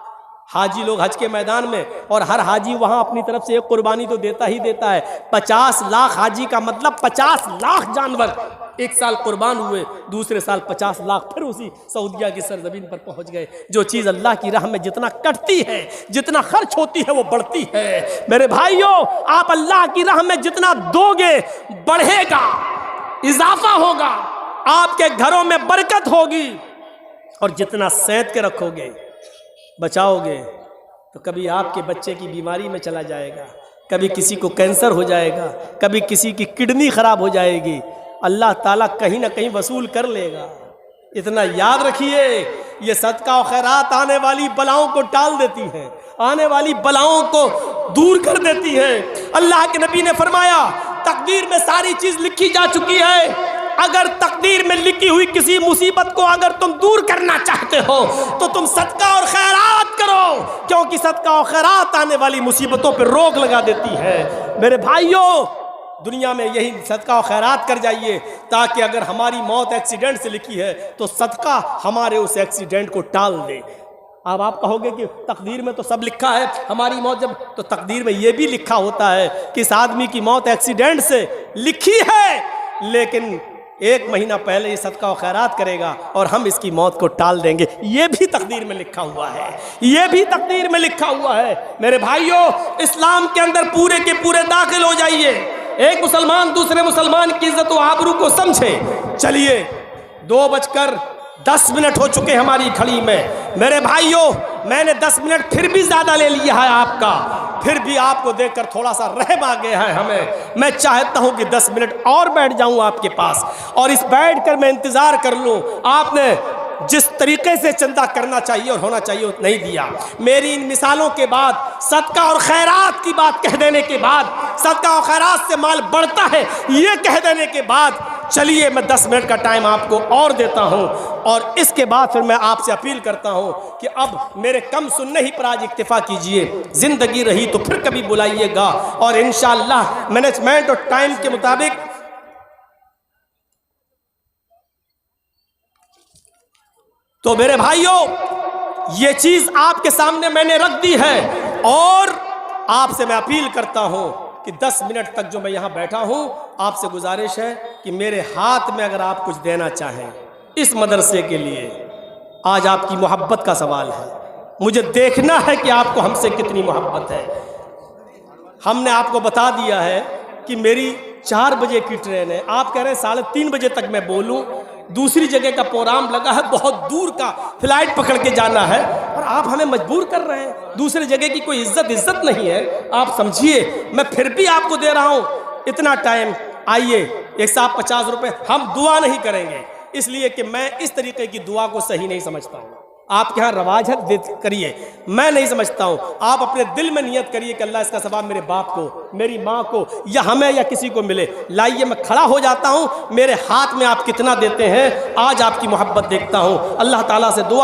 हाजी लोग हज के मैदान में, और हर हाजी वहां अपनी तरफ से एक कुर्बानी तो देता ही देता है। 50 लाख हाजी का मतलब 50 लाख जानवर एक साल कुर्बान हुए, दूसरे साल 50 लाख फिर उसी सऊदिया की सरजमीन पर पहुंच गए। जो चीज़ अल्लाह की राह में जितना कटती है, जितना खर्च होती है, वो बढ़ती है। मेरे भाइयों, आप अल्लाह की राह में जितना दोगे बढ़ेगा, इजाफा होगा, आपके घरों में बरकत होगी। और जितना सैंत के रखोगे, बचाओगे, तो कभी आपके बच्चे की बीमारी में चला जाएगा, कभी किसी को कैंसर हो जाएगा, कभी किसी की किडनी खराब हो जाएगी, अल्लाह ताला कहीं ना कहीं वसूल कर लेगा। इतना याद रखिए, ये सदका और खैरात आने वाली बलाओं को टाल देती है, आने वाली बलाओं को दूर कर देती है। अल्लाह के नबी ने फरमाया, तकदीर में सारी चीज लिखी जा चुकी है, अगर तकदीर में लिखी हुई किसी मुसीबत को अगर तुम दूर करना चाहते हो तो तुम सदका और खैरात करो, क्योंकि सदका और खैरात आने वाली मुसीबतों पर रोक लगा देती है। मेरे भाइयों, दुनिया में यही सदका और खैरात कर जाइए, ताकि अगर हमारी मौत एक्सीडेंट से लिखी है तो सदका हमारे उस एक्सीडेंट को टाल दे। अब आप कहोगे कि तकदीर में तो सब लिखा है, हमारी मौत जब, तो तकदीर में ये भी लिखा होता है कि इस आदमी की मौत एक्सीडेंट से लिखी है, लेकिन 1 महीना पहले ये सदका व खैरात करेगा और हम इसकी मौत को टाल देंगे। ये भी तकदीर में लिखा हुआ है, ये भी तकदीर में लिखा हुआ है। मेरे भाइयों, इस्लाम के अंदर पूरे के पूरे दाखिल हो जाइए। एक मुसलमान दूसरे मुसलमान की इज्जत व आबरू को समझे। चलिए, 2:10 हो चुके हमारी घड़ी में। मेरे भाइयों, मैंने 10 मिनट फिर भी ज़्यादा ले लिया है आपका, फिर भी आपको देखकर थोड़ा सा रहम आ गया है हमें। मैं चाहता हूं कि 10 मिनट और बैठ जाऊं आपके पास और इस बैठ कर मैं इंतज़ार कर लूं। आपने जिस तरीके से चंदा करना चाहिए और होना चाहिए उतना नहीं दिया। मेरी इन मिसालों के बाद, सदका और खैरात की बात कह देने के बाद, सदका और खैरात से माल बढ़ता है ये कह देने के बाद, चलिए मैं 10 मिनट का टाइम आपको और देता हूं और इसके बाद फिर मैं आपसे अपील करता हूं कि अब मेरे कम सुनने ही पर आज इक्तिफा कीजिए। ज़िंदगी रही तो फिर कभी बुलाइएगा और इंशाअल्लाह मैनेजमेंट और टाइम के मुताबिक तो मेरे भाइयों, ये चीज़ आपके सामने मैंने रख दी है और आपसे मैं अपील करता हूं कि 10 मिनट तक जो मैं यहाँ बैठा हूँ, आपसे गुजारिश है कि मेरे हाथ में अगर आप कुछ देना चाहें इस मदरसे के लिए, आज आपकी मोहब्बत का सवाल है। मुझे देखना है कि आपको हमसे कितनी मोहब्बत है। हमने आपको बता दिया है कि मेरी 4 बजे की ट्रेन है, आप कह रहे हैं 3:30 बजे तक मैं बोलूँ। दूसरी जगह का प्रोग्राम लगा है, बहुत दूर का फ्लाइट पकड़ के जाना है और आप हमें मजबूर कर रहे हैं। दूसरी जगह की कोई इज्जत नहीं है, आप समझिए। मैं फिर भी आपको दे रहा हूँ इतना टाइम। आइए, एक साथ 50 रुपये। हम दुआ नहीं करेंगे इसलिए कि मैं इस तरीके की दुआ को सही नहीं समझता हूँ। आपके यहाँ रवाज है, करिए, मैं नहीं समझता हूँ। आप अपने दिल में नियत करिए कि अल्लाह इसका सवाब मेरे बाप को, मेरी माँ को, या हमें या किसी को मिले। लाइए, मैं खड़ा हो जाता हूँ, मेरे हाथ में आप कितना देते हैं आज आपकी मोहब्बत देखता हूँ। अल्लाह ताला से दुआ